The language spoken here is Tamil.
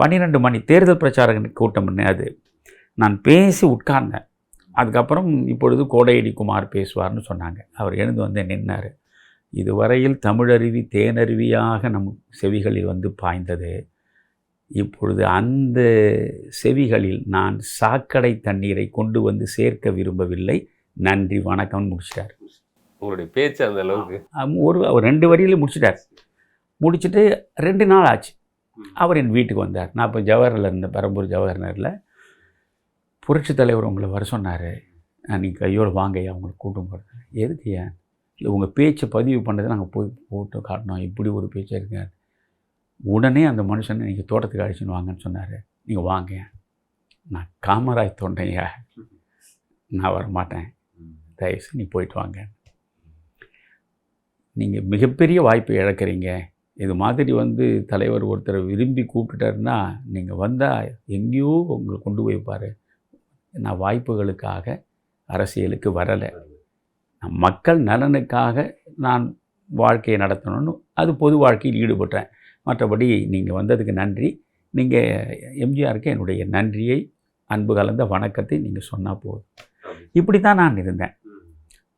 12 மணி தேர்தல் பிரச்சார கூட்டம் அது. நான் பேசி உட்கார்ந்தேன். அதுக்கப்புறம் இப்பொழுது கோடையடி குமார் பேசுவார்னு சொன்னாங்க. அவர் எழுந்து வந்து நின்னார். இதுவரையில் தமிழருவி தேனருவியாக நம் செவிகளில் வந்து பாய்ந்தது. இப்பொழுது அந்த செவிகளில் நான் சாக்கடை தண்ணீரை கொண்டு வந்து சேர்க்க விரும்பவில்லை. நன்றி வணக்கம்னு முடிச்சிட்டார். உங்களுடைய பேச்சு அந்த அளவுக்கு ஒரு 2 வரியில் முடிச்சிட்டார். முடிச்சுட்டு 2 நாள் ஆச்சு. அவர் என் வீட்டுக்கு வந்தார். நான் இப்போ ஜவஹரில் இருந்தேன், பெரம்பூர் ஜவஹர்நகரில். புரட்சித் தலைவர் உங்களை வர சொன்னார், நீங்கள் கையோடு வாங்கய்யா உங்களை கூட்டம் போடுறேன். எதுக்கு ஏன் இல்லை உங்கள் பேச்சை பதிவு பண்ணதை நாங்கள் போய் போட்டு காட்டினோம், இப்படி ஒரு பேச்சாக இருக்குங்க. உடனே அந்த மனுஷனை நீங்கள் தோட்டத்துக்கு அழைச்சின்னு வாங்கன்னு சொன்னார். நீங்கள் வாங்க. நான் காமராஜ் தொண்டையா, நான் வரமாட்டேன், தயவுசு நீ போயிட்டு வாங்க. நீங்கள் மிகப்பெரிய வாய்ப்பை இழக்கிறீங்க. இது மாதிரி வந்து தலைவர் ஒருத்தரை விரும்பி கூப்பிட்டுட்டாருன்னா நீங்கள் வந்தால் எங்கேயோ உங்களை கொண்டு போய்ப்பார். நான் வாய்ப்புகளுக்காக அரசியலுக்கு வரலை. நான் மக்கள் நலனுக்காக நான் வாழ்க்கையை நடத்தணும்னு அது பொது வாழ்க்கையில் ஈடுபட்டேன். மற்றபடி நீங்கள் வந்ததுக்கு நன்றி. நீங்கள் எம்ஜிஆருக்கு என்னுடைய நன்றியை, அன்பு கலந்த வணக்கத்தை நீங்கள் சொன்னால் போதும். இப்படி தான் நான் இருந்தேன்.